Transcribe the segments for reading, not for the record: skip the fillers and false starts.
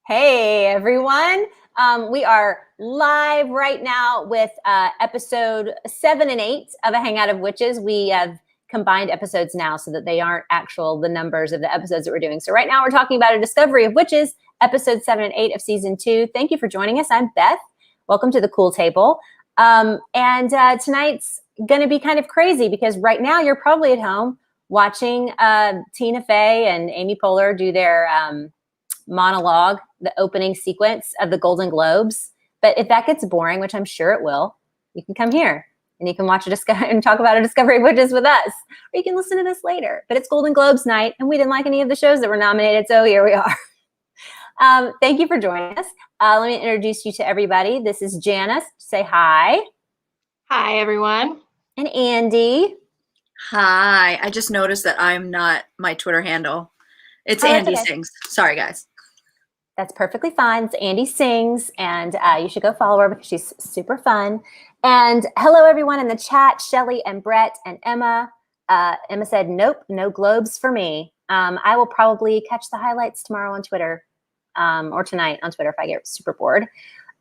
Hey everyone. We are live right now with episode 7 and 8 of A Hangout of Witches. We have combined episodes now so that they aren't the numbers of the episodes that we're doing. So right now we're talking about A Discovery of Witches, episode 7 and 8 of season 2. Thank you for joining us. I'm Beth. Welcome to the Cool Table. Tonight's going to be kind of crazy because right now you're probably at home watching Tina Fey and Amy Poehler do their monologue, the opening sequence of the Golden Globes. But if that gets boring, which I'm sure it will, you can come here and you can watch and talk about A Discovery of Witches with us, or you can listen to this later. But it's Golden Globes night, and we didn't like any of the shows that were nominated, so here we are. Thank you for joining us. Let me introduce you to everybody. This is Janice. Say hi. Hi, everyone. And Andy. Hi. I just noticed that I'm not my Twitter handle. It's Andy Sings. Sorry, guys. That's perfectly fine. It's Andy Sings, and you should go follow her because she's super fun. And hello, everyone in the chat, Shelly and Brett and Emma. Emma said, nope, no globes for me. I will probably catch the highlights tomorrow on Twitter or tonight on Twitter if I get super bored.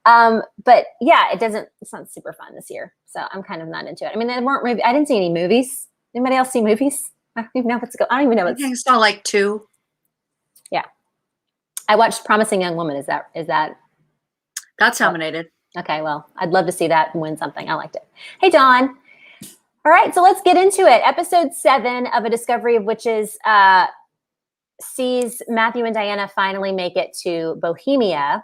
But yeah, it's not super fun this year. So I'm kind of not into it. I mean, I didn't see any movies. Anybody else see movies? I don't even know what's going on. I don't even know I think I saw like 2. Yeah. I watched Promising Young Woman. Is that? That's nominated. Okay, well, I'd love to see that win something. I liked it. Hey, Dawn. All right, so let's get into it. Episode 7 of A Discovery of Witches sees Matthew and Diana finally make it to Bohemia.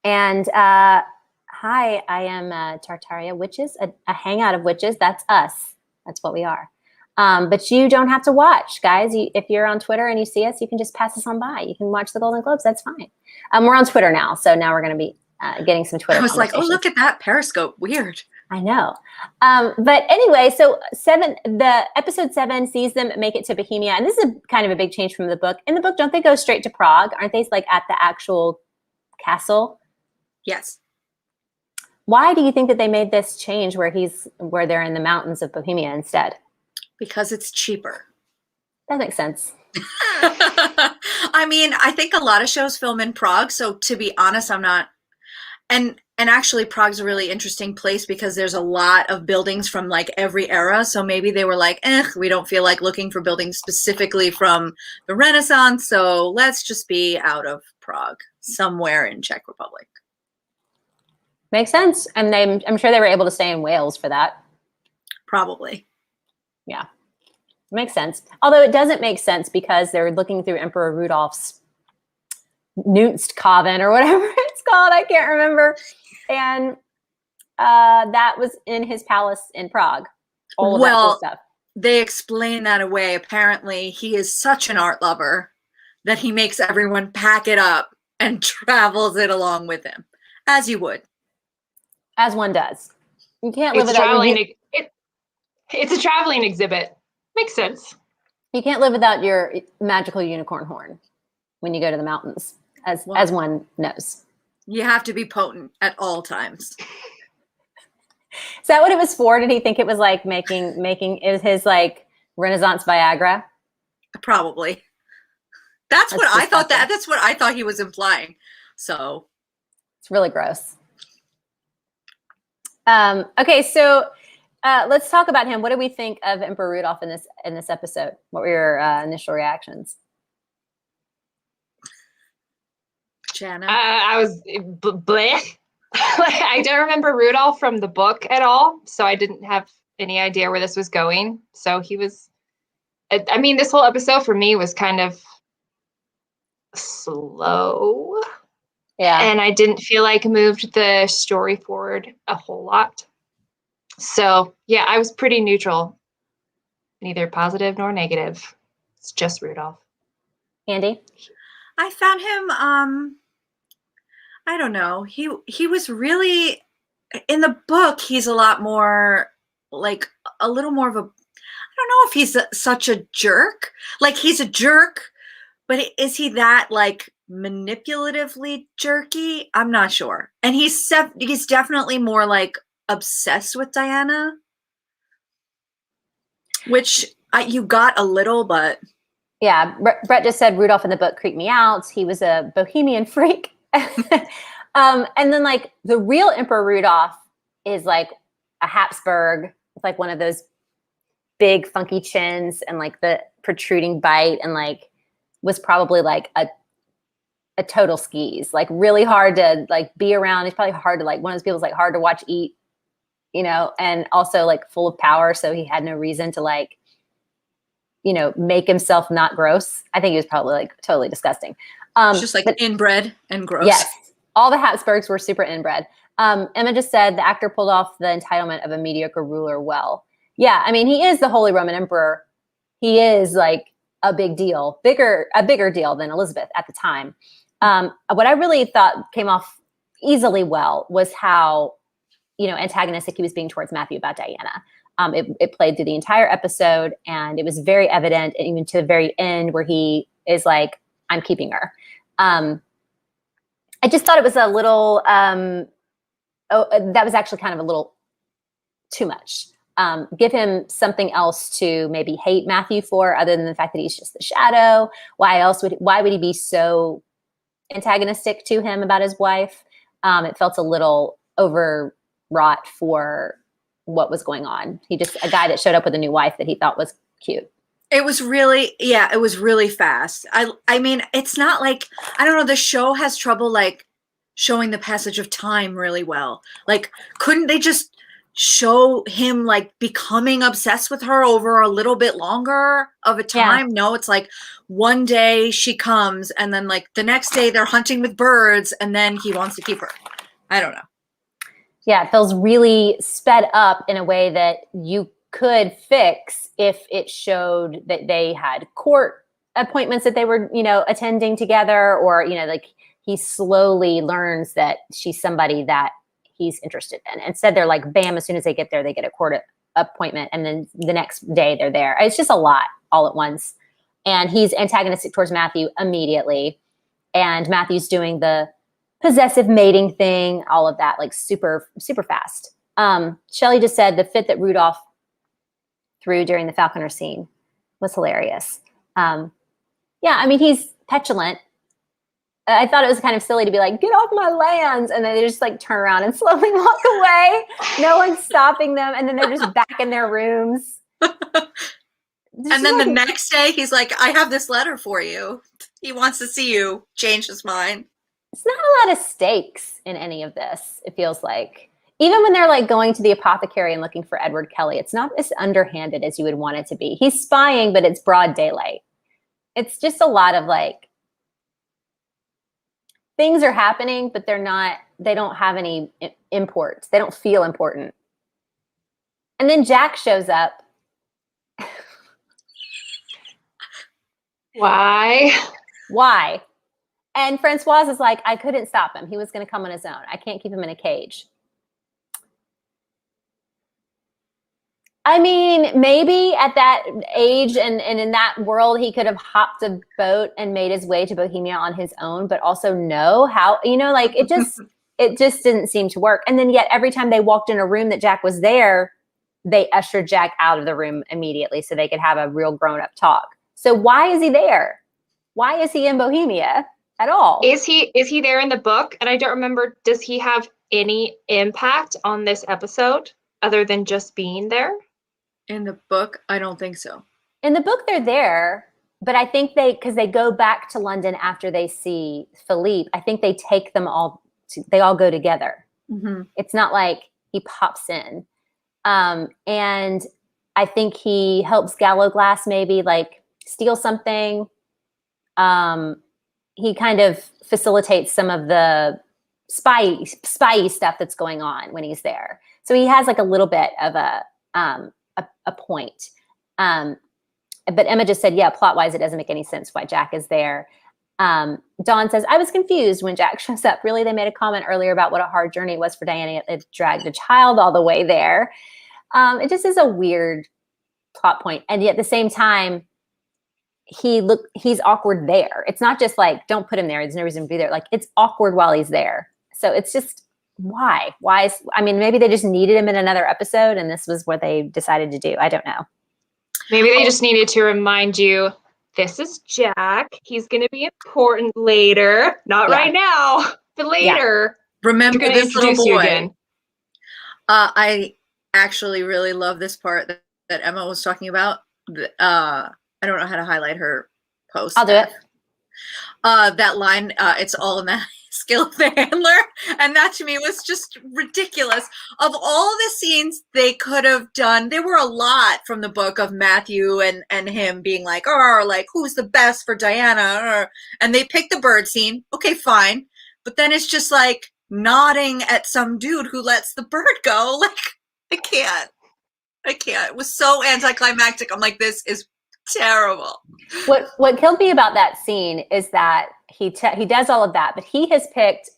And hi, I am Tartaria Witches, a hangout of witches. That's us. That's what we are. But you don't have to watch, guys. If you're on Twitter and you see us, you can just pass us on by. You can watch the Golden Globes. That's fine. We're on Twitter now, so now we're going to be getting some Twitter. I was like, oh, look at that Periscope. Weird. I know. But anyway, so the episode 7 sees them make it to Bohemia, and this is kind of a big change from the book. In the book, don't they go straight to Prague? Aren't they like at the actual castle? Yes. Why do you think that they made this change where they're in the mountains of Bohemia instead? Because it's cheaper. That makes sense. I mean, I think a lot of shows film in Prague. So to be honest, I'm not. And actually, Prague's a really interesting place because there's a lot of buildings from like every era. So maybe they were like, we don't feel like looking for buildings specifically from the Renaissance. So let's just be out of Prague, somewhere in Czech Republic. Makes sense. And I'm sure they were able to stay in Wales for that. Probably. Yeah, makes sense. Although it doesn't make sense because they're looking through Emperor Rudolph's Nunstkoven or whatever it's called. I can't remember. And that was in his palace in Prague. All of that cool stuff. They explain that away. Apparently, he is such an art lover that he makes everyone pack it up and travels it along with him, as you would. As one does. You can't live without It's a traveling exhibit. Makes sense. You can't live without your magical unicorn horn when you go to the mountains, as one knows. You have to be potent at all times. Is that what it was for? Did he think it was like making it his like Renaissance Viagra? Probably. That's what I thought. That's what I thought he was implying. So it's really gross. Okay, so let's talk about him. What do we think of Emperor Rudolph in this episode? What were your initial reactions? Jana? I was bleh. I don't remember Rudolph from the book at all, so I didn't have any idea where this was going. So he was, I mean, this whole episode for me was kind of slow. Yeah. And I didn't feel like moved the story forward a whole lot. So yeah, I was pretty neutral, neither positive nor negative. It's just Rudolph. Andy? I found him, I don't know. He was really, in the book, he's a lot more, like, a little more of a, I don't know if he's such a jerk. Like, he's a jerk, but is he that, like, manipulatively jerky? I'm not sure. And he's definitely more, like, obsessed with Diana, which you got a little, but Yeah, Brett just said Rudolph in the book creeped me out. He was a bohemian freak. And then like the real Emperor Rudolph is like a Habsburg with like one of those big funky chins and like the protruding bite, and like was probably like a total skis, like really hard to like be around. He's probably hard to like one of those people's like hard to watch eat, you know, and also like full of power. So he had no reason to like, you know, make himself not gross. I think he was probably like totally disgusting. Just like inbred and gross. Yes. All the Habsburgs were super inbred. Emma just said the actor pulled off the entitlement of a mediocre ruler well. Yeah. I mean, he is the Holy Roman Emperor. He is like a big deal, a bigger deal than Elizabeth at the time. What I really thought came off easily well was how, you know, antagonistic he was being towards Matthew about Diana. It played through the entire episode, and it was very evident, and even to the very end where he is like, I'm keeping her. I just thought it was a little, that was actually kind of a little too much. Give him something else to maybe hate Matthew for, other than the fact that he's just the shadow. Why would he be so antagonistic to him about his wife? It felt a little overwrought for what was going on. He just a guy that showed up with a new wife that he thought was cute. It was really, it was really fast. I mean, it's not like, I don't know, the show has trouble like showing the passage of time really well. Like, couldn't they just show him like becoming obsessed with her over a little bit longer of a time? Yeah. No, it's like one day she comes, and then like the next day they're hunting with birds, and then he wants to keep her. I don't know. Yeah, it feels really sped up in a way that you could fix if it showed that they had court appointments that they were, you know, attending together, or, you know, like he slowly learns that she's somebody that he's interested in. Instead, they're like, bam, as soon as they get there, they get a court appointment, and then the next day they're there. It's just a lot all at once. And he's antagonistic towards Matthew immediately. And Matthew's doing the possessive mating thing, all of that, like super, super fast. Shelley just said the fit that Rudolph threw during the falconer scene was hilarious. Yeah, I mean, he's petulant. I thought it was kind of silly to be like, get off my lands. And then they just like turn around and slowly walk away. No one's stopping them. And then they're just back in their rooms. And then the next day he's like, I have this letter for you. He wants to see you change his mind. It's not a lot of stakes in any of this, it feels like. Even when they're like going to the apothecary and looking for Edward Kelly, it's not as underhanded as you would want it to be. He's spying, but it's broad daylight. It's just a lot of like, things are happening, but they don't have any import. They don't feel important. And then Jack shows up. Why? And Francoise is like, I couldn't stop him. He was going to come on his own. I can't keep him in a cage. I mean, maybe at that age and in that world, he could have hopped a boat and made his way to Bohemia on his own, but also know how, you know, like it just didn't seem to work. And then yet every time they walked in a room that Jack was there, they ushered Jack out of the room immediately so they could have a real grown-up talk. So why is he there? Why is he in Bohemia at all? Is he there in the book? And I don't remember, does he have any impact on this episode other than just being there? In the book, I don't think so. In the book, they're there, but I think because they go back to London after they see Philippe, I think they take them all, they all go together. Mm-hmm. It's not like he pops in. And I think he helps Gallowglass maybe like steal something. He kind of facilitates some of the spy stuff that's going on when he's there. So he has like a little bit of a point. But Emma just said, yeah, plot-wise, it doesn't make any sense why Jack is there. Dawn says, I was confused when Jack shows up. Really, they made a comment earlier about what a hard journey it was for Diana. It dragged a child all the way there. It just is a weird plot point. And yet at the same time, he's awkward there. It's not just like, don't put him there. There's no reason to be there. Like, it's awkward while he's there. So it's just, why? I mean, maybe they just needed him in another episode and this was what they decided to do. I don't know. Maybe they just needed to remind you this is Jack. He's going to be important later. Not Yeah. right now, but later. Remember They're going to this little introduce you boy. again. I actually really love this part that Emma was talking about. I don't know how to highlight her post. I'll do it. That line, it's all in the skill of the handler. And that to me was just ridiculous. Of all the scenes they could have done, there were a lot from the book of Matthew and him being like, oh, like, who's the best for Diana? And they picked the bird scene. Okay, fine. But then it's just like nodding at some dude who lets the bird go. Like, I can't. It was so anticlimactic. I'm like, this is terrible. What killed me about that scene is that he does all of that, but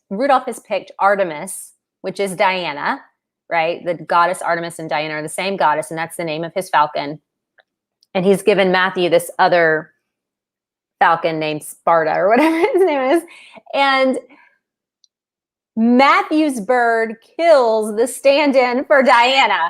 Rudolph has picked Artemis, which is Diana, right? The goddess Artemis and Diana are the same goddess, and that's the name of his falcon. And he's given Matthew this other falcon named Sparta or whatever his name is. And Matthew's bird kills the stand-in for Diana.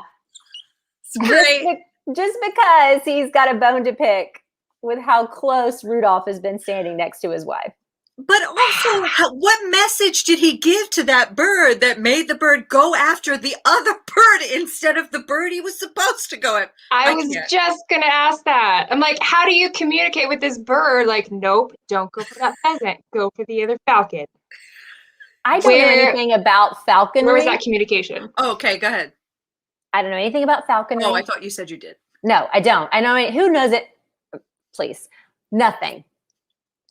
It's great. Just because he's got a bone to pick with how close Rudolph has been standing next to his wife. But also, what message did he give to that bird that made the bird go after the other bird instead of the bird he was supposed to go at? I was just going to ask that. I'm like, how do you communicate with this bird? Like, nope, don't go for that pheasant. Go for the other falcon. I don't know anything about falconry. Where was that communication? Oh, okay, go ahead. I don't know anything about falconry. Oh, I thought you said you did. No, I don't. I know who knows it. Please, nothing.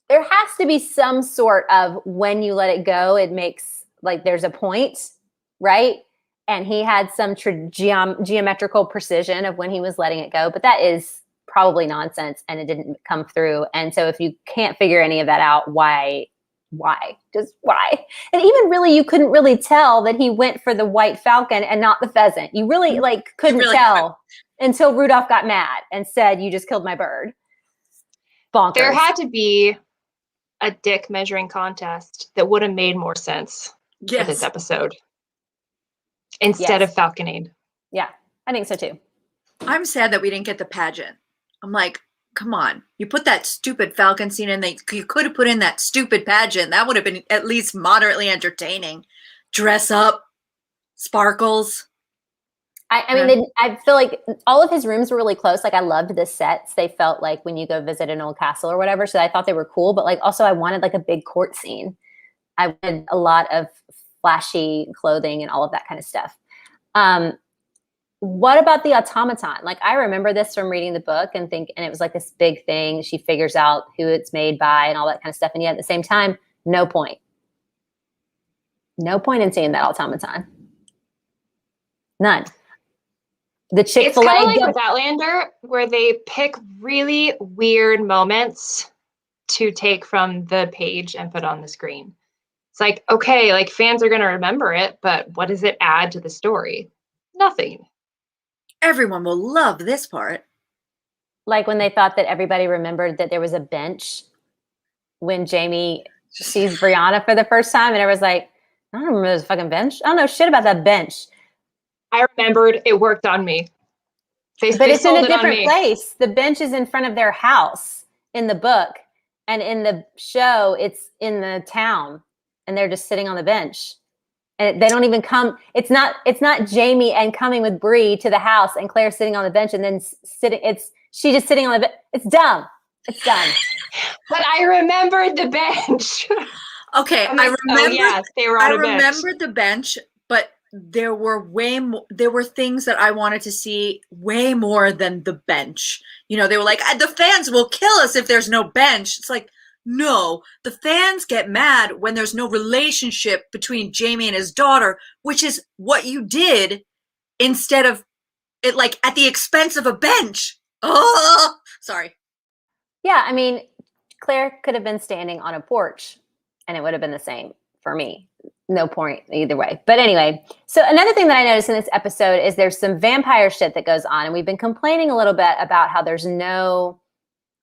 There has to be some sort of when you let it go, it makes like there's a point, right? And he had some geometrical precision of when he was letting it go, but that is probably nonsense and it didn't come through. And so if you can't figure any of that out, why? Just why? And even really, you couldn't really tell that he went for the white falcon and not the pheasant. You really couldn't tell until Rudolph got mad and said, "You just killed my bird." Bonkers. There had to be a dick measuring contest that would have made more sense for this episode instead of falconade. Yeah, I think so too. I'm sad that we didn't get the pageant. I'm like, come on. You put that stupid falcon scene in, you could have put in that stupid pageant. That would have been at least moderately entertaining. Dress up, sparkles. I mean, I feel like all of his rooms were really close. Like I loved the sets. They felt like when you go visit an old castle or whatever. So I thought they were cool. But like also I wanted like a big court scene. I wanted a lot of flashy clothing and all of that kind of stuff. What about the automaton? Like I remember this from reading the book and it was like this big thing. She figures out who it's made by and all that kind of stuff. And yet at the same time, no point. No point in seeing that automaton. None. The Chick-fil-A. It's kind of like Outlander, where they pick really weird moments to take from the page and put on the screen. It's like, okay, like fans are going to remember it, but what does it add to the story? Nothing. Everyone will love this part. Like when they thought that everybody remembered that there was a bench when Jamie sees Brianna for the first time, and everyone's like, I don't remember this fucking bench. I don't know shit about that bench. I remembered it worked on me. But it's in a different place. The bench is in front of their house in the book. And in the show, it's in the town. And they're just sitting on the bench. And they don't even come. It's not Jamie and coming with Bree to the house and Claire sitting on the bench and then sitting. She just sitting on the bench. It's dumb. It's done. But I remembered the bench. Okay, Like, they were on a bench. I remembered the bench, but there were things that I wanted to see way more than the bench. You know, they were like, the fans will kill us if there's no bench. It's like, no, the fans get mad when there's no relationship between Jamie and his daughter, which is what you did instead of it, like at the expense of a bench. Oh, sorry. Yeah, I mean, Claire could have been standing on a porch and it would have been the same for me. No point either way. But anyway, so another thing that I noticed in this episode is there's some vampire shit that goes on. And we've been complaining a little bit about how there's no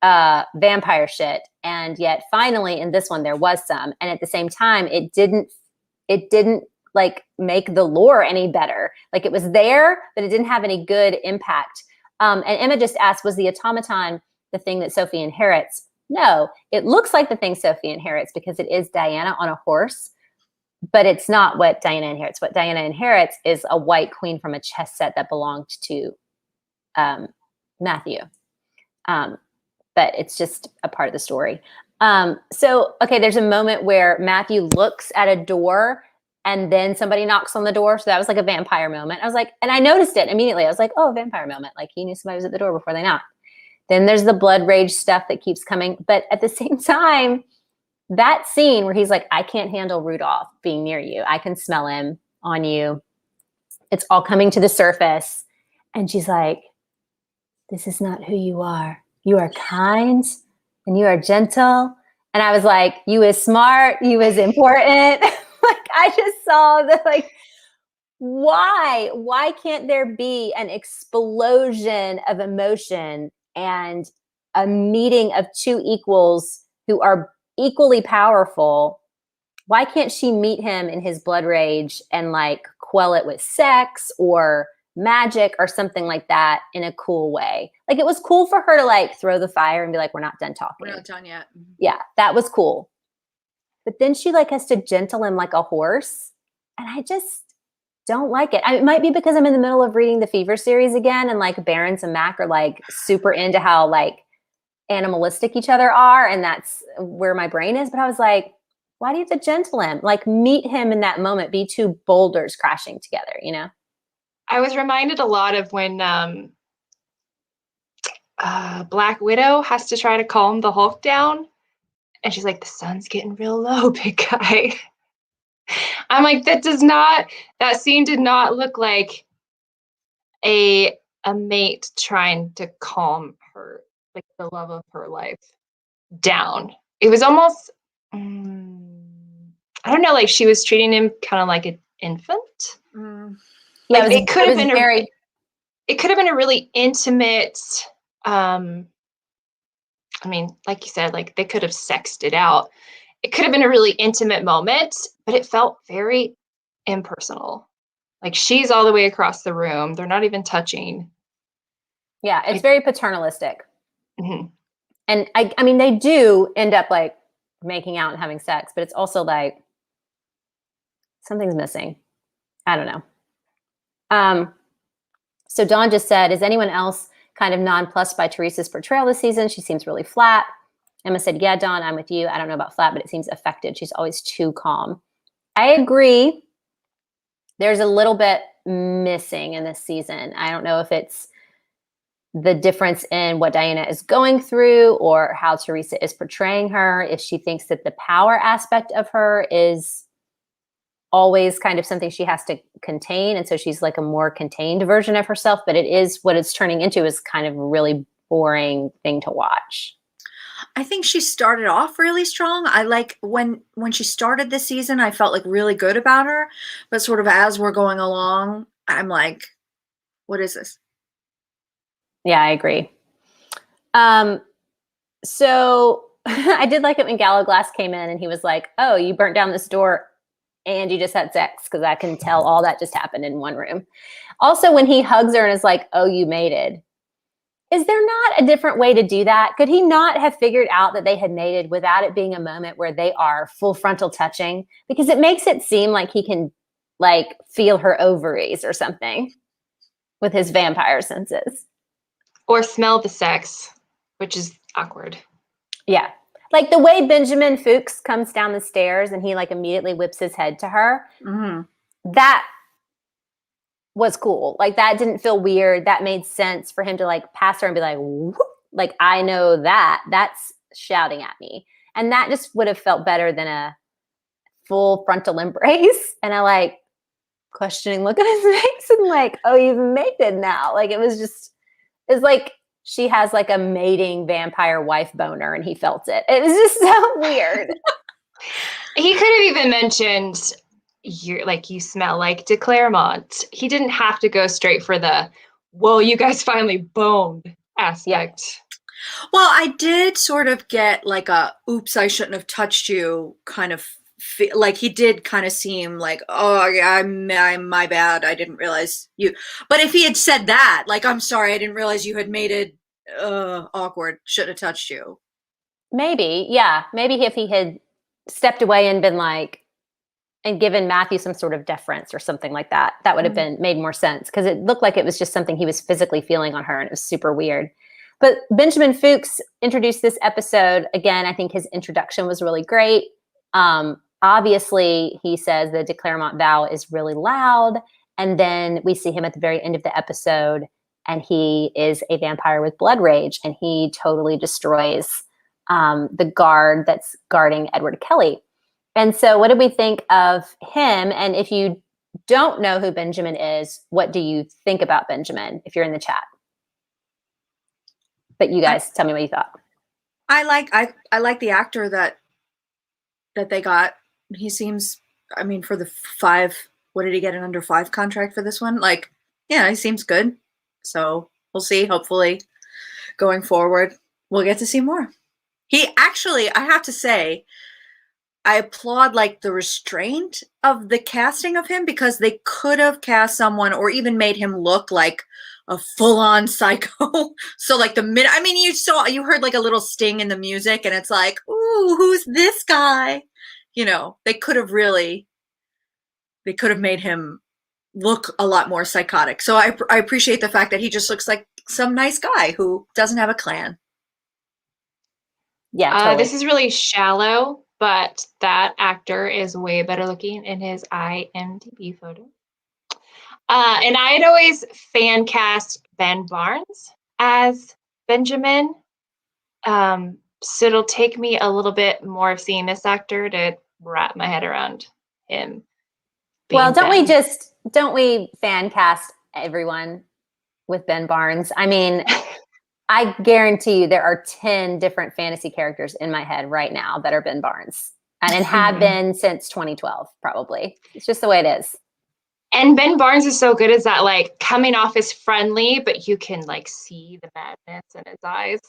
vampire shit. And yet finally in this one, there was some. And at the same time, it didn't like make the lore any better. Like it was there, but it didn't have any good impact. And Emma just asked, was the automaton the thing that Sophie inherits. No, it looks like the thing Sophie inherits because it is Diana on a horse, but it's not what Diana inherits. What Diana inherits is a white queen from a chess set that belonged to Matthew. But it's just a part of the story. Okay, there's a moment where Matthew looks at a door and then somebody knocks on the door. So that was like a vampire moment. I was like, and I noticed it immediately. I was like, oh, vampire moment. Like he knew somebody was at the door before they knocked. Then there's the blood rage stuff that keeps coming. But at the same time, that scene where he's like, I can't handle Rudolph being near you. I can smell him on you. It's all coming to the surface. And she's like, this is not who you are. You are kind and you are gentle. And I was like, you is smart. You is important. Like I just saw the like, why can't there be an explosion of emotion and a meeting of two equals who are equally powerful? Why can't she meet him in his blood rage and like quell it with sex or magic or something like that in a cool way? Like it was cool for her to like throw the fire and be like, we're not done talking. We're not done yet. Yeah, that was cool. But then she like has to gentle him like a horse. And I just don't like it. It might be because I'm in the middle of reading the Fever series again. And like Barrons and Mac are like super into how like animalistic each other are. And that's where my brain is. But I was like, why do you have to gentle him? Like meet him in that moment, be two boulders crashing together, you know? I was reminded a lot of when Black Widow has to try to calm the Hulk down. And she's like, the sun's getting real low, big guy. I'm like, that scene did not look like a mate trying to calm her, like the love of her life down. It was almost, I don't know, like she was treating him kind of like an infant. Yeah, like it could have been a really intimate, I mean, like you said, like they could have sexed it out. It could have been a really intimate moment, but it felt very impersonal. Like she's all the way across the room. They're not even touching. Yeah, it's very paternalistic. Mm-hmm. And I mean, they do end up like making out and having sex, but it's also like something's missing. I don't know. So Dawn just said, is anyone else kind of nonplussed by Teresa's portrayal this season? She seems really flat. Emma said, yeah, Dawn, I'm with you. I don't know about flat, but it seems affected. She's always too calm. I agree. There's a little bit missing in this season. I don't know if it's the difference in what Diana is going through or how Teresa is portraying her, if she thinks that the power aspect of her is always kind of something she has to contain. And so she's like a more contained version of herself, but it is what it's turning into is kind of a really boring thing to watch. I think she started off really strong. I like when she started this season, I felt like really good about her, but sort of as we're going along, I'm like, what is this? Yeah, I agree. So I did like it when Gallo Glass came in and he was like, oh, you burnt down this door and you just had sex, because I can tell all that just happened in one room. Also, when he hugs her and is like, oh, you mated. Is there not a different way to do that? Could he not have figured out that they had mated without it being a moment where they are full frontal touching? Because it makes it seem like he can like feel her ovaries or something with his vampire senses. Or smell the sex, which is awkward. Yeah. Like the way Benjamin Fuchs comes down the stairs and he like immediately whips his head to her. Mm-hmm. That was cool. Like that didn't feel weird. That made sense for him to like pass her and be like, whoop. Like, I know that's shouting at me. And that just would have felt better than a full frontal embrace. And I like questioning look at his face and like, oh, you've mated now. Like it's like she has like a mating vampire wife boner and he felt it. It was just so weird. He could have even mentioned you smell like de Claremont. He didn't have to go straight for the, well, you guys finally boned aspect. Yeah. Well, I did sort of get like a, oops, I shouldn't have touched you kind of like he did kind of seem like, oh yeah, I'm my bad. I didn't realize you. But if he had said that, like, I'm sorry, I didn't realize you had mated awkward. Should have touched you. Maybe, yeah. Maybe if he had stepped away and been like, and given Matthew some sort of deference or something like that, that would have been made more sense, because it looked like it was just something he was physically feeling on her, and it was super weird. But Benjamin Fuchs introduced this episode. Again, I think his introduction was really great. Obviously, he says the de Claremont vow is really loud. And then we see him at the very end of the episode, and he is a vampire with blood rage, and he totally destroys the guard that's guarding Edward Kelly. And so what did we think of him? And if you don't know who Benjamin is, what do you think about Benjamin if you're in the chat? But you guys tell me what you thought. I like the actor that they got. He seems, I mean, for the 5, what did he get, an under 5 contract for this one? Like, yeah, he seems good. So we'll see. Hopefully going forward, we'll get to see more. He actually, I have to say, I applaud like the restraint of the casting of him, because they could have cast someone or even made him look like a full-on psycho. So like the minute, I mean, you heard like a little sting in the music, and it's like, ooh, who's this guy? You know, they could have made him look a lot more psychotic. So I appreciate the fact that he just looks like some nice guy who doesn't have a clan. Yeah, totally. This is really shallow, but that actor is way better looking in his IMDb photo. And I had always fan cast Ben Barnes as Benjamin. So it'll take me a little bit more of seeing this actor to wrap my head around him. Well, don't we fan cast everyone with Ben Barnes? I mean, I guarantee you there are 10 different fantasy characters in my head right now that are Ben Barnes, and have been since 2012, probably. It's just the way it is. And Ben Barnes is so good as that, like, coming off as friendly, but you can like see the madness in his eyes.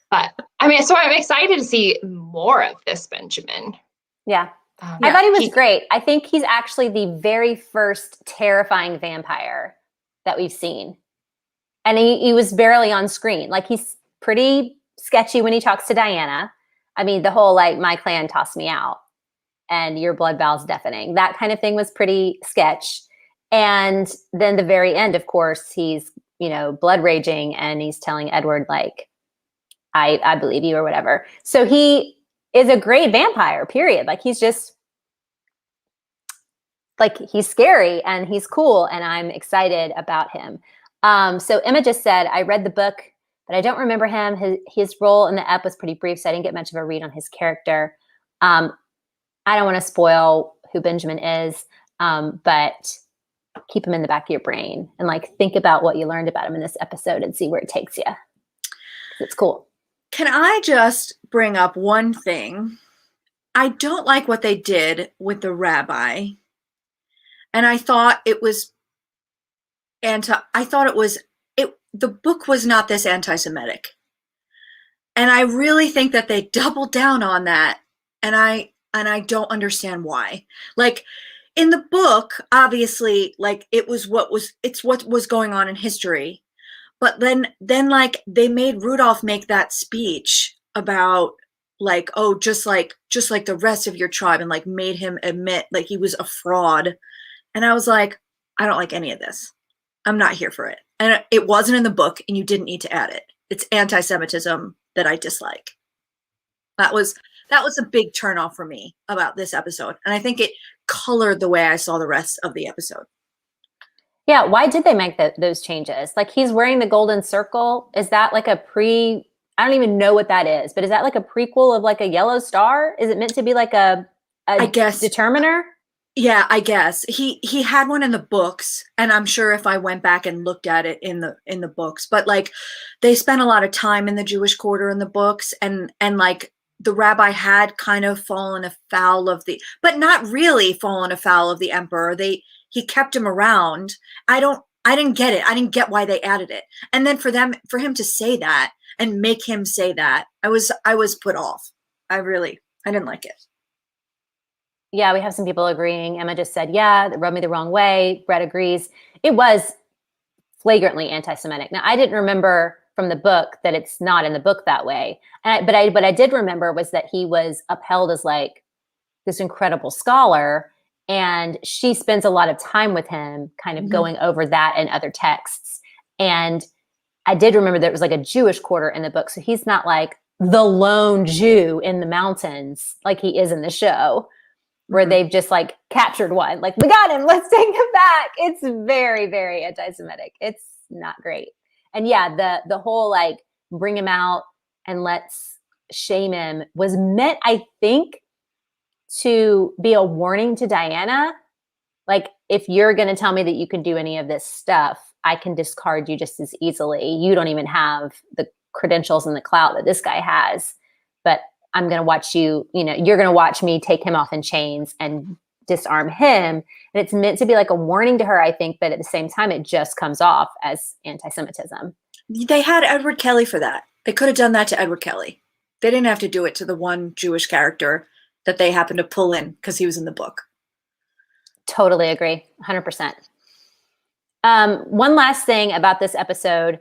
But I mean, so I'm excited to see more of this Benjamin. Yeah. I thought he was great. I think he's actually the very first terrifying vampire that we've seen. And he was barely on screen. Like, he's pretty sketchy when he talks to Diana. I mean, the whole, like, my clan tossed me out and your blood bowel's deafening. That kind of thing was pretty sketch. And then the very end, of course, he's, blood raging, and he's telling Edward, like, I believe you, or whatever. So he is a great vampire, period. Like, he's just, like, he's scary and he's cool, and I'm excited about him. So Emma just said, I read the book, but I don't remember him. His role in the ep was pretty brief, so I didn't get much of a read on his character. I don't want to spoil who Benjamin is, but keep him in the back of your brain and, like, think about what you learned about him in this episode and see where it takes you. It's cool. Can I just bring up one thing? I don't like what they did with the rabbi. And I thought it was the book was not this anti-Semitic. And I really think that they doubled down on that. And I don't understand why. Like, in the book, obviously, like, it's what was going on in history. But then like, they made Rudolph make that speech about, like, oh, just like the rest of your tribe, and, like, made him admit, like, he was a fraud. And I was like, I don't like any of this. I'm not here for it. And it wasn't in the book, and you didn't need to add it. It's anti-Semitism that I dislike. That was a big turnoff for me about this episode. And I think it colored the way I saw the rest of the episode. Yeah, why did they make those changes? Like, he's wearing the golden circle. Is that like I don't even know what that is, but is that like a prequel of, like, a yellow star? Is it meant to be like a I guess determiner? Yeah, I guess. He had one in the books, and I'm sure if I went back and looked at it in the books, but, like, they spent a lot of time in the Jewish quarter in the books, and like, the rabbi had kind of fallen afoul of but not really fallen afoul of the emperor. He kept him around. I didn't get it. I didn't get why they added it. And then for him to say that and make him say that, I was put off. I didn't like it. Yeah, we have some people agreeing. Emma just said, yeah, that rubbed me the wrong way. Brett agrees. It was flagrantly anti-Semitic. Now, I didn't remember from the book that it's not in the book that way. But I did remember was that he was upheld as like this incredible scholar, and she spends a lot of time with him kind of going over that and other texts. And I did remember that it was like a Jewish quarter in the book. So he's not like the lone Jew in the mountains like he is in the show, where they've just like captured one. Like, we got him, let's take him back. It's very, very anti-Semitic. It's not great. And yeah, the whole like bring him out and let's shame him was meant, I think, to be a warning to Diana. Like, if you're going to tell me that you can do any of this stuff, I can discard you just as easily. You don't even have the credentials and the clout that this guy has, but I'm going to watch you, you're going to watch me take him off in chains and disarm him. And it's meant to be like a warning to her, I think, but at the same time, it just comes off as anti-Semitism. They had Edward Kelly for that. They could have done that to Edward Kelly. They didn't have to do it to the one Jewish character that they happened to pull in because he was in the book. Totally agree. 100%. One last thing about this episode.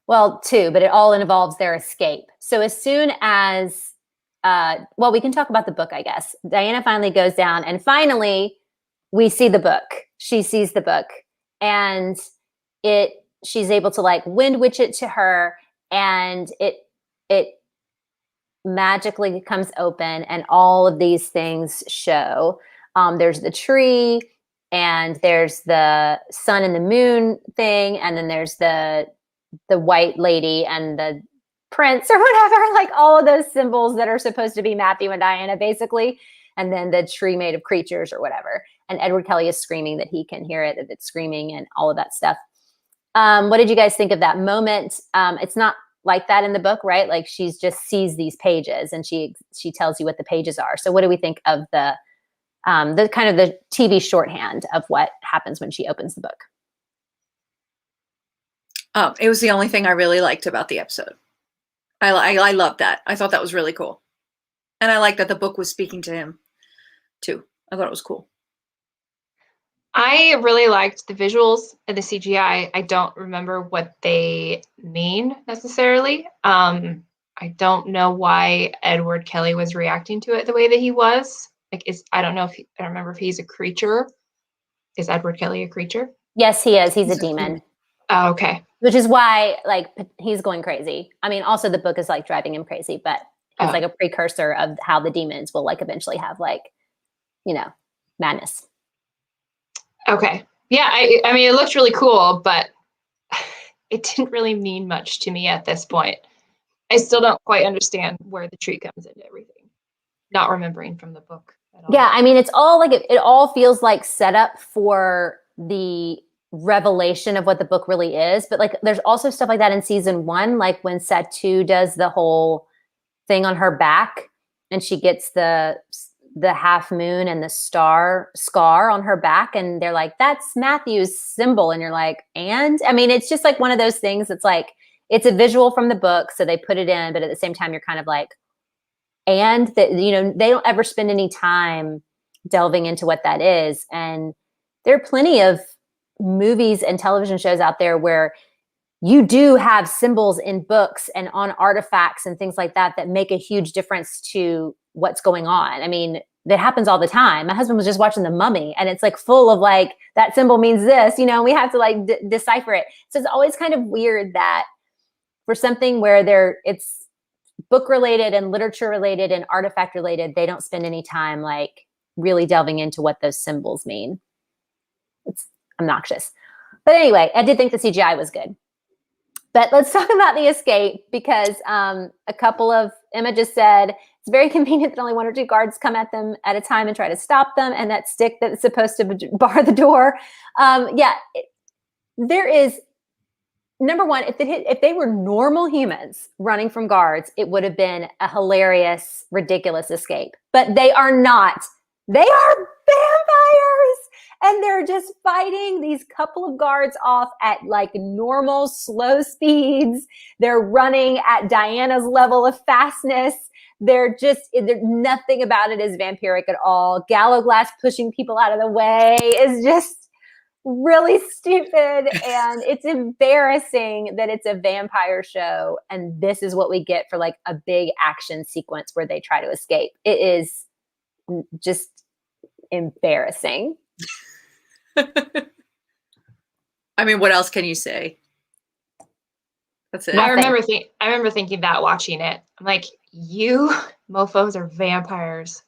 Well, two, but it all involves their escape. So as soon as, we can talk about the book, I guess. Diana finally goes down, and finally we see the book. She sees the book, and she's able to like wind witch it to her, and it magically comes open, and all of these things show. There's the tree, and there's the sun and the moon thing, and then there's the white lady and the prince or whatever, like all of those symbols that are supposed to be Matthew and Diana, basically. And then the tree made of creatures or whatever. And Edward Kelly is screaming that he can hear it, that it's screaming and all of that stuff. What did you guys think of that moment? It's not like that in the book, right? Like, she's just sees these pages and she tells you what the pages are. So what do we think of the kind of the TV shorthand of what happens when she opens the book? It was the only thing I really liked about the episode. I loved that. I thought that was really cool. And I like that the book was speaking to him too. I thought it was cool. I really liked the visuals and the CGI. I don't remember what they mean necessarily. I don't know why Edward Kelly was reacting to it the way that he was. I don't remember if he's a creature. Is Edward Kelly a creature? Yes, he is. He's a demon. Oh, okay. Which is why, like, he's going crazy. I mean, also the book is like driving him crazy, but it's like a precursor of how the demons will like eventually have like, madness. Okay. Yeah. I mean, it looked really cool, but it didn't really mean much to me at this point. I still don't quite understand where the tree comes into everything. Not remembering from the book at all. Yeah. I mean, it's all like, it all feels like set up for the revelation of what the book really is. But like, there's also stuff like that in season 1, like when Satu does the whole thing on her back and she gets the half moon and the scar on her back, and they're like, that's Matthew's symbol. And you're like, and I mean, it's just like one of those things. It's like, it's a visual from the book, so they put it in, but at the same time, you're kind of like, and that, they don't ever spend any time delving into what that is. And there are plenty of movies and television shows out there where you do have symbols in books and on artifacts and things like that make a huge difference to what's going on. I mean, that happens all the time. My husband was just watching The Mummy, and it's like full of like, that symbol means this, we have to like decipher it. So it's always kind of weird that for something where it's book related and literature related and artifact related, they don't spend any time like really delving into what those symbols mean. It's obnoxious. But anyway, I did think the CGI was good. But let's talk about the escape, because a couple of, Emma just said, it's very convenient that only 1 or 2 guards come at them at a time and try to stop them, and that stick that's supposed to bar the door. There is, number one, if they were normal humans running from guards, it would have been a hilarious, ridiculous escape. But they are not. They are vampires, and they're just fighting these couple of guards off at like normal, slow speeds. They're running at Diana's level of fastness. Nothing about it is vampiric at all. Gallo Glass pushing people out of the way is just really stupid, and it's embarrassing that it's a vampire show and this is what we get for like a big action sequence where they try to escape. It is just embarrassing. I mean, what else can you say? That's it. Nothing. I remember thinking that watching it. I'm like, you mofos are vampires.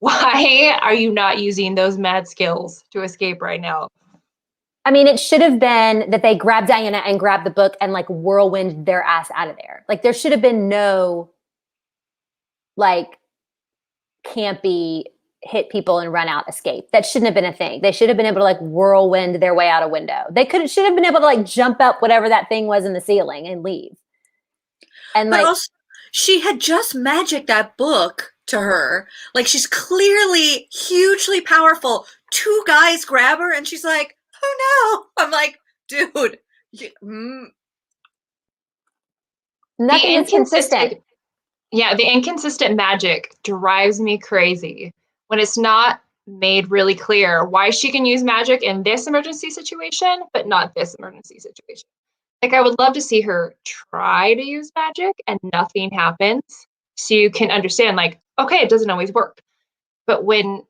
Why are you not using those mad skills to escape right now? I mean, it should have been that they grabbed Diana and grabbed the book and like whirlwind their ass out of there. Like there should have been no like campy hit people and run out escape. That shouldn't have been a thing. They should have been able to like whirlwind their way out a window. They should have been able to like jump up whatever that thing was in the ceiling and leave. And But like also, she had just magicked that book to her. Like she's clearly hugely powerful. Two guys grab her and she's like, oh no. I'm like, dude. nothing is consistent. Yeah, the inconsistent magic drives me crazy when it's not made really clear why she can use magic in this emergency situation, but not this emergency situation. Like, I would love to see her try to use magic and nothing happens, so you can understand, like, okay, it doesn't always work. But when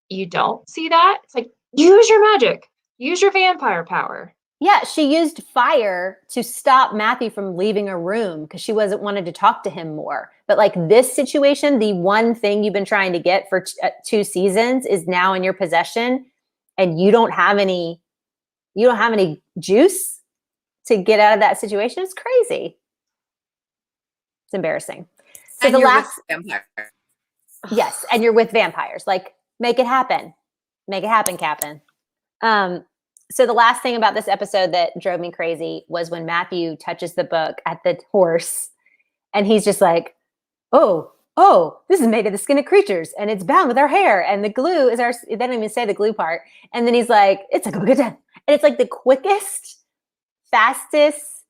you don't see that, it's like, use your magic, use your vampire power. Yeah, she used fire to stop Matthew from leaving a room because she wanted to talk to him more. But like this situation, the one thing you've been trying to get for 2 seasons is now in your possession, and you don't have any juice to get out of that situation. It's crazy. It's embarrassing. So and the you're last with vampire. yes, and you're with vampires. Like make it happen. Make it happen, Captain. So the last thing about this episode that drove me crazy was when Matthew touches the book at the horse and he's just like, oh, this is made of the skin of creatures and it's bound with our hair and the glue is our, they don't even say the glue part. And then he's like, it's like a good time. And it's like the quickest, fastest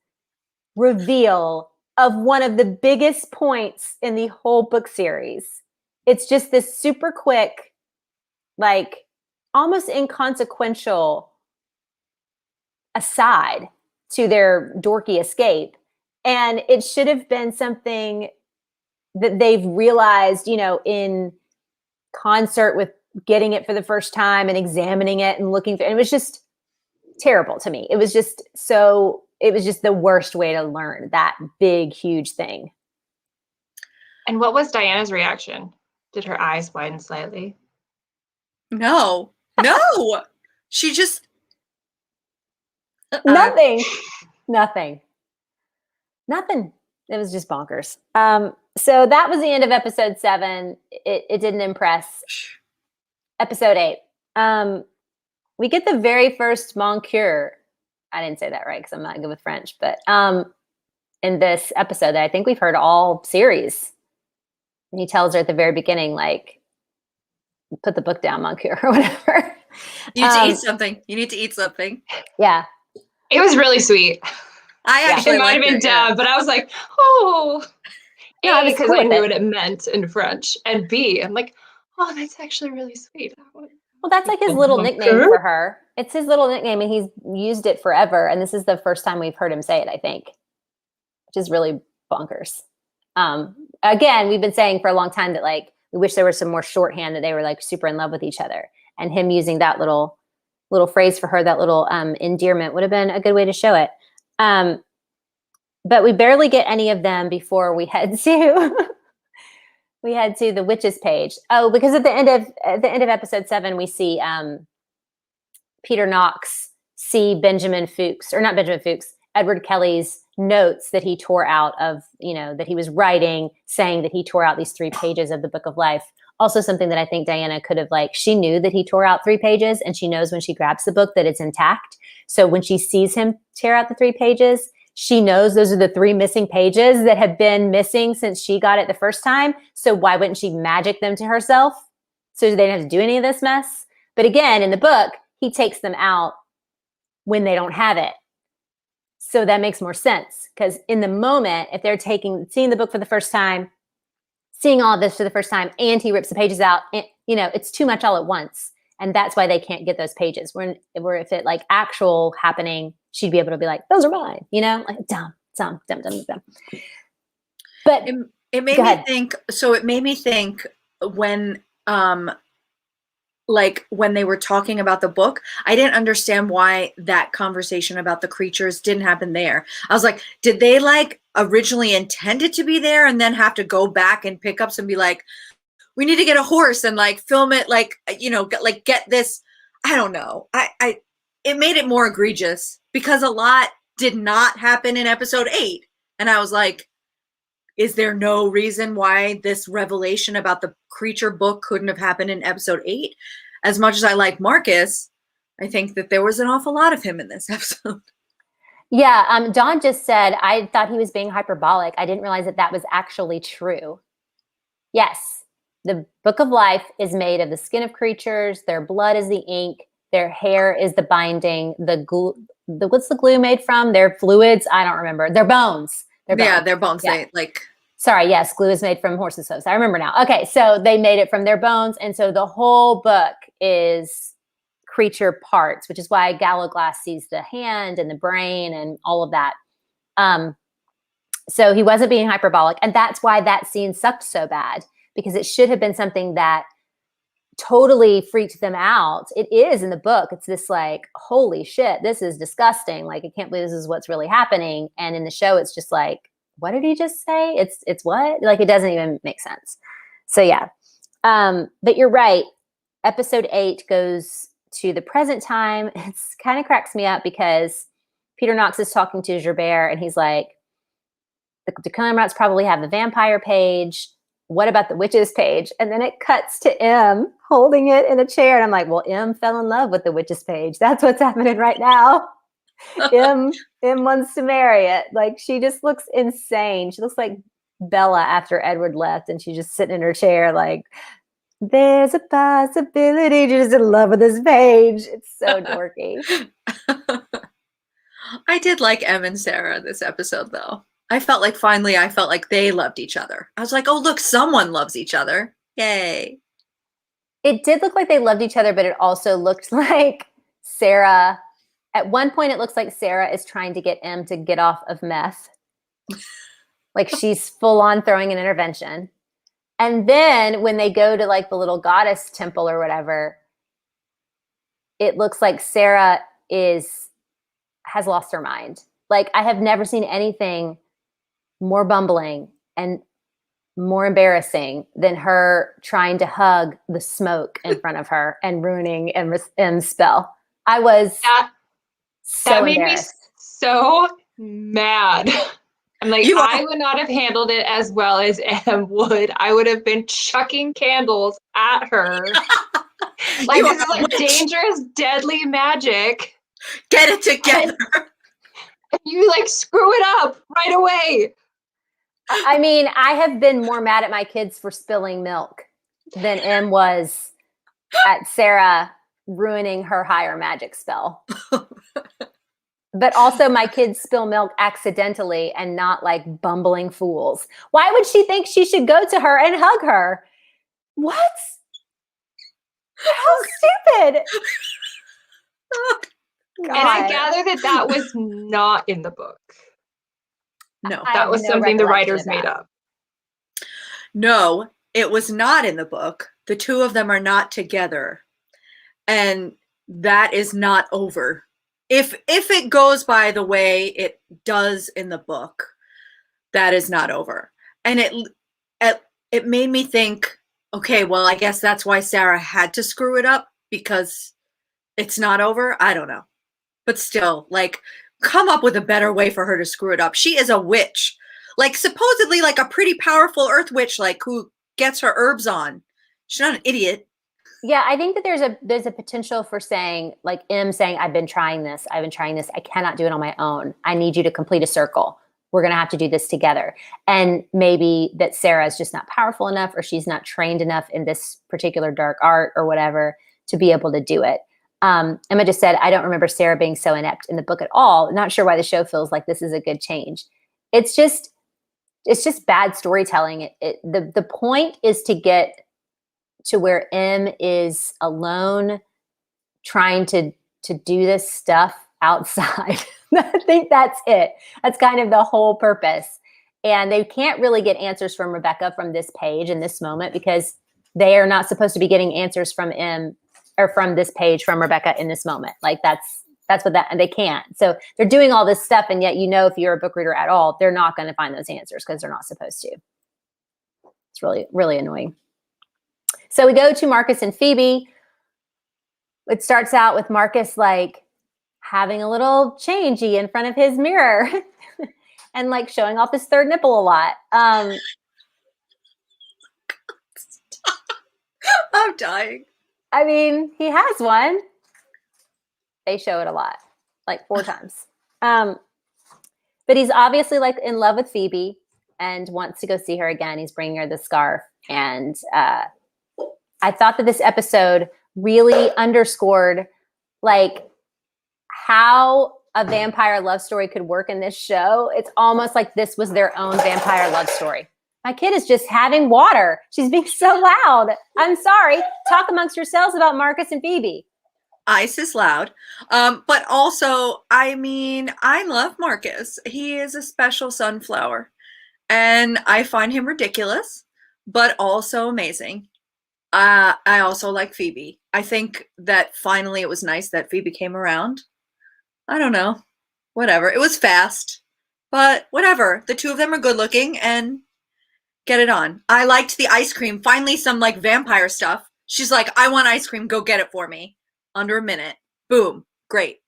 reveal of one of the biggest points in the whole book series. It's just this super quick, like almost inconsequential aside to their dorky escape. And it should have been something that they've realized, you know, in concert with getting it for the first time and examining it and looking for it. It was just terrible to me. It was just the worst way to learn that big, huge thing. And what was Diana's reaction? Did her eyes widen slightly? No. She just Nothing. It was just bonkers. So that was the end of episode 7. It didn't impress. Episode 8. We get the very first Moncure. I didn't say that right because I'm not good with French, but in this episode that I think we've heard all series. And he tells her at the very beginning, like, put the book down, Moncure, or whatever. You need to eat something. You need to eat something. Yeah. It was really sweet. I actually It might have been dumb, but I was like, oh. No, A, because cool I knew with what it meant in French. And B, I'm like, oh, that's actually really sweet. Well, that's like his little nickname for her. It's his little nickname, and he's used it forever. And this is the first time we've heard him say it, I think, which is really bonkers. Again, we've been saying for a long time that like we wish there was some more shorthand, that they were like super in love with each other, and him using that little phrase for her, that little endearment, would have been a good way to show it. But we barely get any of them before we head to the witches page. Oh, because at the end of episode 7, we see Peter Knox see Edward Kelly's notes that he tore out of, that he was writing, saying that he tore out these 3 pages of the Book of Life. Also something that I think Diana could have, like, she knew that he tore out 3 pages, and she knows when she grabs the book that it's intact. So when she sees him tear out the 3 pages, she knows those are the 3 missing pages that have been missing since she got it the first time. So why wouldn't she magic them to herself so they don't have to do any of this mess? But again, in the book, he takes them out when they don't have it. So that makes more sense, because in the moment, if they're seeing the book for the first time, seeing all this for the first time, and he rips the pages out, and, it's too much all at once. And that's why they can't get those pages. Where if it like actual happening, she'd be able to be like, those are mine, like dumb. But it made me think, so it made me think when, like when they were talking about the book, I didn't understand why that conversation about the creatures didn't happen there. I was like, did they like originally intend it to be there and then have to go back and pick up and be like, we need to get a horse and like film it, like, get this. I don't know. It made it more egregious because a lot did not happen in episode 8. And I was like, is there no reason why this revelation about the creature book couldn't have happened in episode 8? As much as I like Marcus, I think that there was an awful lot of him in this episode. Yeah, Dawn just said, I thought he was being hyperbolic. I didn't realize that was actually true. Yes, the Book of Life is made of the skin of creatures. Their blood is the ink. Their hair is the binding. The glue, what's the glue made from? Their fluids? I don't remember. Their bones. Yeah, their bones. Yeah. Sorry, yes, glue is made from horses' hooves. I remember now. Okay, so they made it from their bones. And so the whole book is creature parts, which is why Gallowglass sees the hand and the brain and all of that. So he wasn't being hyperbolic. And that's why that scene sucked so bad, because it should have been something that totally freaked them out. It is in the book. It's this like, holy shit, this is disgusting. Like, I can't believe this is what's really happening. And in the show, it's just like, what did he just say? It's what? Like, it doesn't even make sense. So yeah. But you're right. Episode 8 goes to the present time. It's kind of cracks me up because Peter Knox is talking to Gerbert and he's like, the Declamarots probably have the vampire page. What about the witches page? And then it cuts to M holding it in a chair. And I'm like, well, M fell in love with the witches page. That's what's happening right now. M wants to marry it. Like, she just looks insane. She looks like Bella after Edward left. And she's just sitting in her chair like, there's a possibility she's in love with this page. It's so dorky. I did like Em and Sarah this episode, though. I felt like they loved each other. I was like, oh, look, someone loves each other. Yay. It did look like they loved each other, but it also looked like Sarah, at one point, it looks like Sarah is trying to get Em to get off of meth. Like, she's full on throwing an intervention. And then when they go to like the little goddess temple or whatever, it looks like Sarah has lost her mind. Like, I have never seen anything more bumbling and more embarrassing than her trying to hug the smoke in front of her and ruining M's spell. I was that made me so mad. I'm like, I would not have handled it as well as Em would. I would have been chucking candles at her. Like, this is like dangerous, deadly magic. Get it together. And you like screw it up right away. I mean, I have been more mad at my kids for spilling milk than Em was at Sarah ruining her higher magic spell. But also my kids spill milk accidentally and not like bumbling fools. Why would she think she should go to her and hug her? What? How stupid. God. And I gather that was not in the book. No, that was something the writers made up. No, it was not in the book. The two of them are not together. And that is not over. If it goes by the way it does in the book, that is not over. And it made me think, okay, well, I guess that's why Sarah had to screw it up, because it's not over. I don't know. But still, like, come up with a better way for her to screw it up. She is a witch. Like, supposedly like a pretty powerful earth witch, like, who gets her herbs on. She's not an idiot. Yeah, I think that there's a potential for saying, like Em saying, I've been trying this. I cannot do it on my own. I need you to complete a circle. We're going to have to do this together. And maybe that Sarah is just not powerful enough, or she's not trained enough in this particular dark art or whatever to be able to do it. Emma just said, I don't remember Sarah being so inept in the book at all. Not sure why the show feels like this is a good change. It's just bad storytelling. The point is to get to where M is alone trying to do this stuff outside. I think that's it. That's kind of the whole purpose. And they can't really get answers from Rebecca from this page in this moment because they are not supposed to be getting answers from M or from this page from Rebecca in this moment. Like that's what that, and they can't. So they're doing all this stuff. And yet, if you're a book reader at all, they're not going to find those answers because they're not supposed to. It's really, really annoying. So we go to Marcus and Phoebe. It starts out with Marcus like having a little changey in front of his mirror and like showing off his third nipple a lot. I'm dying. I mean, he has one. They show it a lot, like 4 times. But he's obviously like in love with Phoebe and wants to go see her again. He's bringing her the scarf. And I thought that this episode really underscored like how a vampire love story could work in this show. It's almost like this was their own vampire love story. My kid is just having water. She's being so loud. I'm sorry. Talk amongst yourselves about Marcus and Phoebe. Ice is loud. But also, I mean, I love Marcus. He is a special sunflower. And I find him ridiculous, but also amazing. I also like Phoebe. I think that finally it was nice that Phoebe came around. I don't know. Whatever. It was fast. But whatever. The two of them are good looking and get it on. I liked the ice cream. Finally, some like vampire stuff. She's like, I want ice cream. Go get it for me. Under a minute. Boom. Great.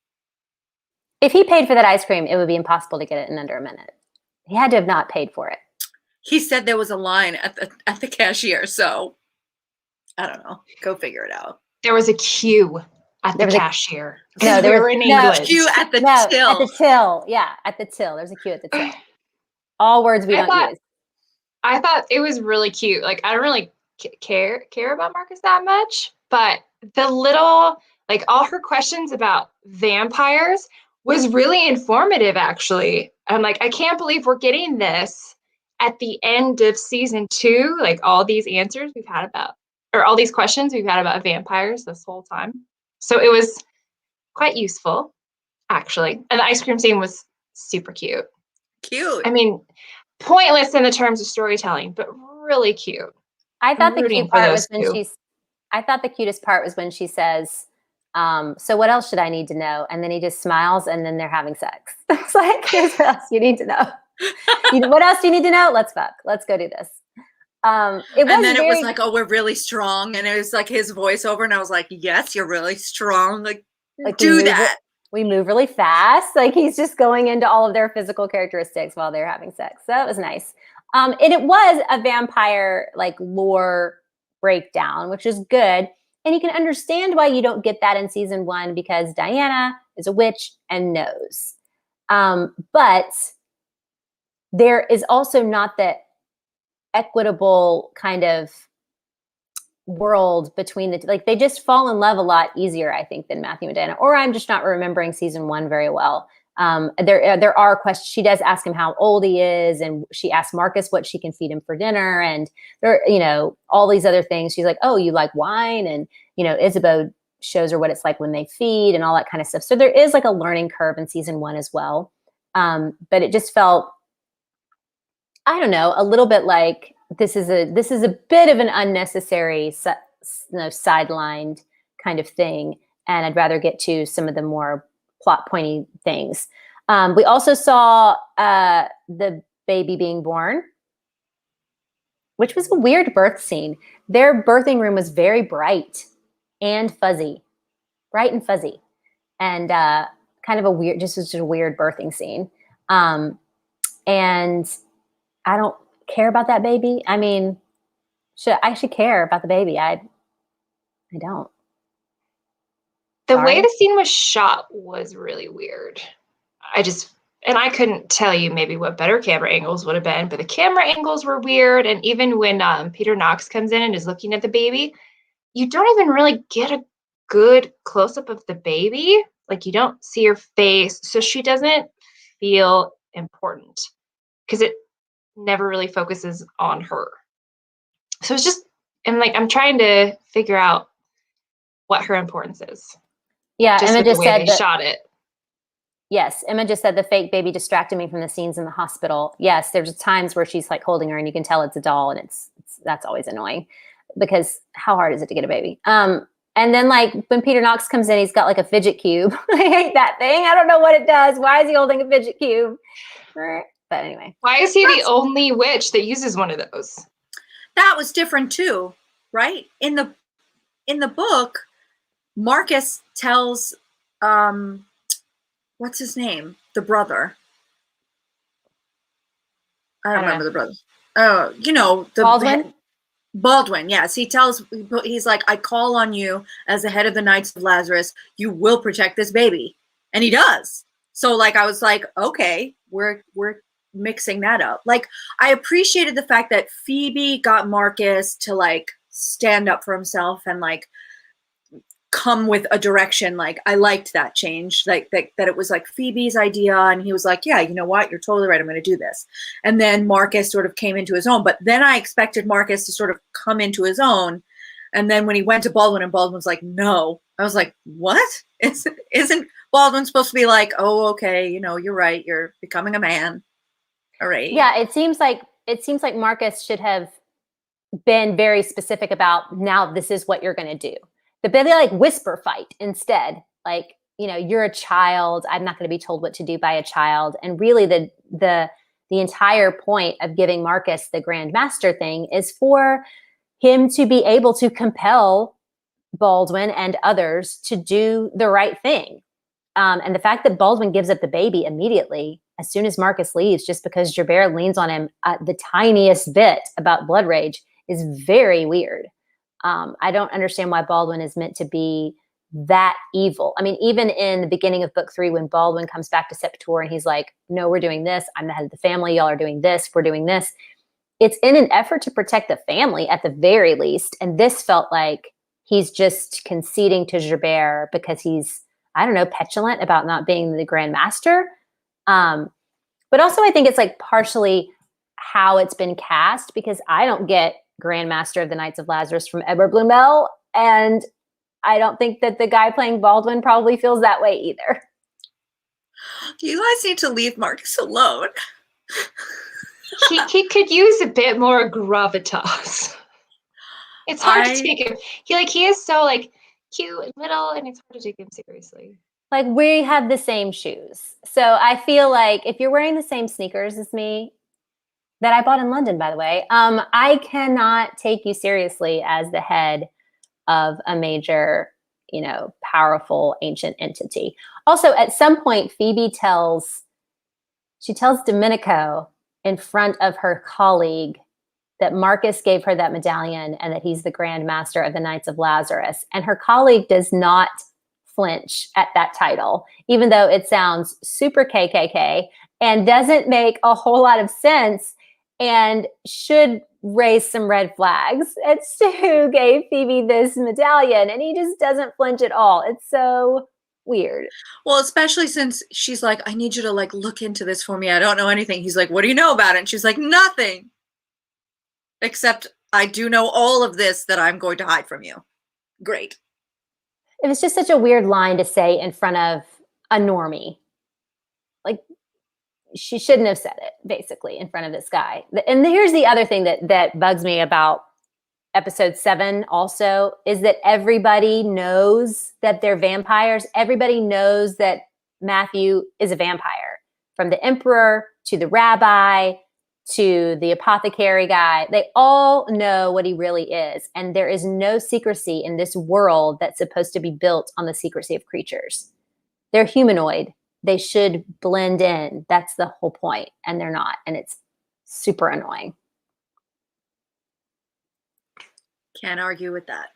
If he paid for that ice cream, it would be impossible to get it in under a minute. He had to have not paid for it. He said there was a line at the cashier, so I don't know. Go figure it out. There was a queue at the cashier. No, we were in England. Queue at the till. At the till. Yeah, at the till. There's a queue at the till. All words we don't use. I thought it was really cute. Like, I don't really care about Marcus that much, but the little, like, all her questions about vampires was really informative, actually. I'm like, I can't believe we're getting this at the end of season 2, like all these answers we've had about, or all these questions we've had about vampires this whole time. So it was quite useful, actually. And the ice cream scene was super cute. Cute. I mean, pointless in the terms of storytelling, but really cute. I thought the cute part was when I thought the cutest part was when she says, so what else should I need to know? And then he just smiles and then they're having sex. It's like, here's what else you need to know. What else do you need to know? Let's fuck. Let's go do this. It was like, oh, we're really strong. And it was like his voiceover. And I was like, yes, you're really strong. Like do that. We move really fast. Like he's just going into all of their physical characteristics while they're having sex. So that was nice. And it was a vampire like lore breakdown, which is good. And you can understand why you don't get that in season 1 because Diana is a witch and knows. But there is also not that equitable kind of world between the two. Like they just fall in love a lot easier, I think, than Matthew and Diana. Or I'm just not remembering season 1 very well. There are questions. She does ask him how old he is, and she asks Marcus what she can feed him for dinner, and there, all these other things. She's like, "Oh, you like wine?" And Isabeau shows her what it's like when they feed and all that kind of stuff. So there is like a learning curve in season 1 as well. But it just felt, I don't know, a little bit like this is a bit of an unnecessary, sidelined kind of thing, and I'd rather get to some of the more plot pointy things. We also saw the baby being born, which was a weird birth scene. Their birthing room was very bright and fuzzy, and kind of a weird, just a weird birthing scene. And I don't care about that baby. I mean, I should care about the baby. I don't. The way the scene was shot was really weird. I couldn't tell you maybe what better camera angles would have been, but the camera angles were weird. And even when Peter Knox comes in and is looking at the baby, you don't even really get a good close-up of the baby. Like you don't see her face. So she doesn't feel important because it never really focuses on her. So and like I'm trying to figure out what her importance is. Yeah, Just Emma with the just way said they that. shot it. Yes, Emma just said the fake baby distracted me from the scenes in the hospital. Yes, there's times where she's like holding her, and you can tell it's a doll, and it's that's always annoying because how hard is it to get a baby? And then like when Peter Knox comes in, he's got like a fidget cube. I hate that thing. I don't know what it does. Why is he holding a fidget cube? But anyway, Why is he the only witch that uses one of those? That was different too, right? In the book, Marcus tells what's his name? The brother. I don't remember the brother. Oh, you know, the Baldwin, yes. He's like, I call on you as the head of the Knights of Lazarus. You will protect this baby. And he does. So like, I was like, okay, we're mixing that up. Like, I appreciated the fact that Phoebe got Marcus to like stand up for himself and like come with a direction. Like, I liked that change, like that it was like Phoebe's idea, and he was like, yeah, you know what, you're totally right, I'm going to do this. And then Marcus sort of came into his own, but then I expected Marcus to sort of come into his own, and then when he went to Baldwin and Baldwin's like, no, I was like, what? Isn't Baldwin supposed to be like, oh, okay, you know, you're right, you're becoming a man, all right? Yeah, it seems like Marcus should have been very specific about, now this is what you're going to do. But they like whisper fight instead. Like, you know, you're a child. I'm not going to be told what to do by a child. And really the entire point of giving Marcus the Grand Master thing is for him to be able to compel Baldwin and others to do the right thing. And the fact that Baldwin gives up the baby immediately as soon as Marcus leaves, just because Gerbert leans on him the tiniest bit about blood rage, is very weird. I don't understand why Baldwin is meant to be that evil. I mean, even in the beginning of book 3, when Baldwin comes back to Sepitor and he's like, no, we're doing this. I'm the head of the family. Y'all are doing this. We're doing this. It's in an effort to protect the family at the very least. And this felt like he's just conceding to Gerbert because he's, I don't know, petulant about not being the Grand Master. But also I think it's like partially how it's been cast, because I don't get Grand Master of the Knights of Lazarus from Edward Bluemel, and I don't think that the guy playing Baldwin probably feels that way either. You guys need to leave Marcus alone. he could use a bit more gravitas. It's hard to take him. He is so like cute and little, and it's hard to take him seriously. Like, we have the same shoes, so I feel like if you're wearing the same sneakers as me, that I bought in London, by the way, I cannot take you seriously as the head of a major, you know, powerful ancient entity. Also, at some point, Phoebe tells Domenico in front of her colleague that Marcus gave her that medallion and that he's the Grand Master of the Knights of Lazarus. And her colleague does not flinch at that title, even though it sounds super KKK and doesn't make a whole lot of sense and should raise some red flags. It's who gave Phoebe this medallion, and he just doesn't flinch at all. It's so weird. Well, especially since she's like, I need you to like look into this for me. I don't know anything. He's like, what do you know about it? And she's like, nothing. Except I do know all of this that I'm going to hide from you. Great. It was just such a weird line to say in front of a normie. Like, she shouldn't have said it, basically, in front of this guy. And here's the other thing that bugs me about episode 7 also, is that everybody knows that they're vampires. Everybody knows that Matthew is a vampire. From the emperor to the rabbi to the apothecary guy, they all know what he really is. And there is no secrecy in this world that's supposed to be built on the secrecy of creatures. They're humanoid. They should blend in. That's the whole point. And they're not. And it's super annoying. Can't argue with that.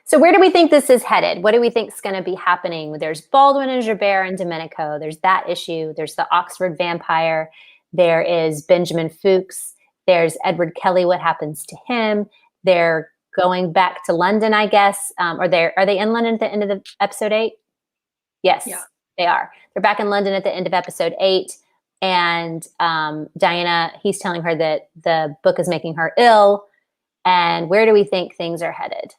So where do we think this is headed? What do we think is going to be happening? There's Baldwin and Gerbert and Domenico. There's that issue. There's the Oxford vampire. There is Benjamin Fuchs. There's Edward Kelly. What happens to him? They're going back to London, I guess. Are they in London at the end of the episode 8? Yes, yeah. They are. They're back in London at the end of episode 8. And Diana, he's telling her that the book is making her ill. And where do we think things are headed?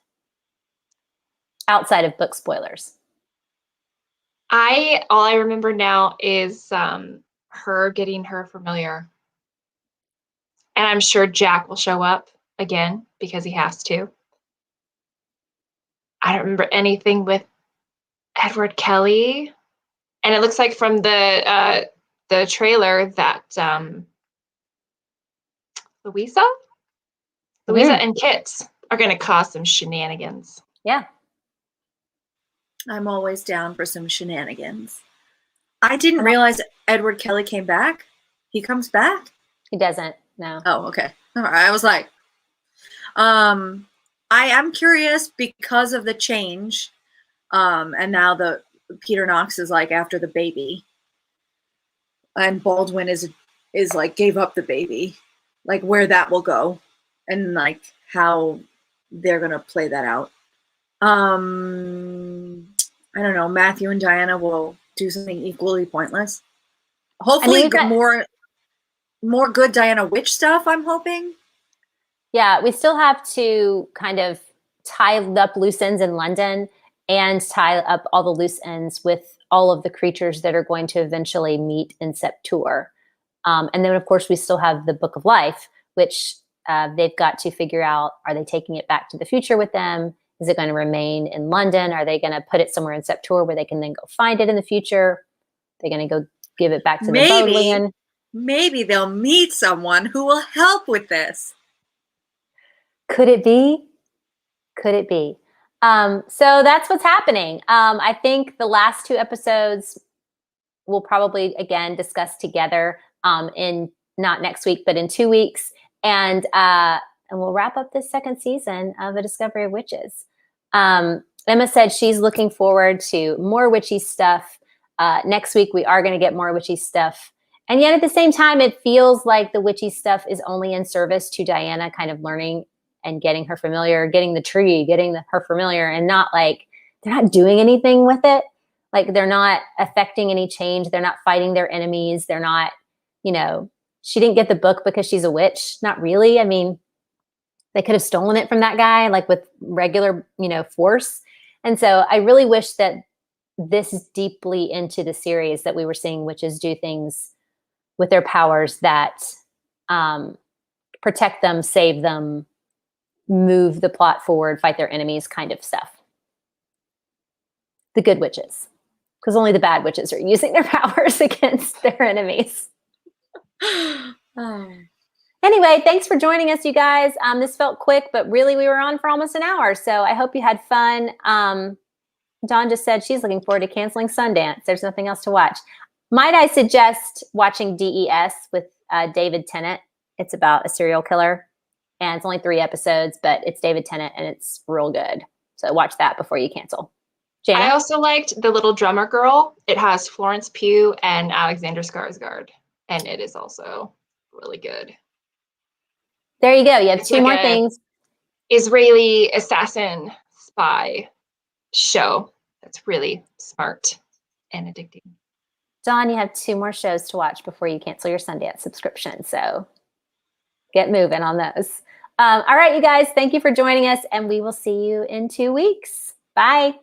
Outside of book spoilers. All I remember now is her getting her familiar. And I'm sure Jack will show up again because he has to. I don't remember anything with Edward Kelly. And it looks like from the trailer that Louisa and Kit are going to cause some shenanigans. Yeah. I'm always down for some shenanigans. I didn't realize Edward Kelly came back. He comes back? He doesn't, no. Oh, okay. All right. I was like, I am curious because of the change. And now Peter Knox is like after the baby. And Baldwin is like gave up the baby. Like where that will go. And like how they're gonna play that out. I don't know. Matthew and Diana will do something equally pointless. Hopefully, more good Diana Witch stuff. I'm hoping. Yeah, we still have to kind of tie up loose ends in London and tie up all the loose ends with all of the creatures that are going to eventually meet in Septur. And then, of course, we still have the Book of Life, which they've got to figure out, are they taking it back to the future with them? Is it going to remain in London? Are they going to put it somewhere in Septur where they can then go find it in the future? They're going to go give it back to the Bodleian. Maybe they'll meet someone who will help with this. Could it be? Could it be? So that's what's happening. I think the last 2 episodes we'll probably, again, discuss together in not next week, but in 2 weeks. And we'll wrap up this 2nd season of A Discovery of Witches. Emma said she's looking forward to more witchy stuff. Next week, we are going to get more witchy stuff. And yet at the same time, it feels like the witchy stuff is only in service to Diana kind of learning and getting her familiar, getting the tree, getting her familiar, and not like they're not doing anything with it. Like they're not affecting any change. They're not fighting their enemies. They're not, she didn't get the book because she's a witch. Not really. I mean, they could have stolen it from that guy, like with regular, force. And so I really wish that this deeply into the series that we were seeing witches do things with their powers that protect them, save them, move the plot forward, fight their enemies kind of stuff. The good witches. Because only the bad witches are using their powers against their enemies. Anyway, thanks for joining us, you guys. This felt quick, but really we were on for almost an hour. So I hope you had fun. Dawn just said she's looking forward to canceling Sundance. There's nothing else to watch. Might I suggest watching DES with David Tennant? It's about a serial killer. And it's only 3 episodes, but it's David Tennant and it's real good. So watch that before you cancel. Jana? I also liked The Little Drummer Girl. It has Florence Pugh and Alexander Skarsgård, and it is also really good. There you go. You have 2 more things. Israeli assassin spy show that's really smart and addicting. Dawn, you have 2 more shows to watch before you cancel your Sundance subscription. So get moving on those. All right, you guys, thank you for joining us, and we will see you in 2 weeks. Bye.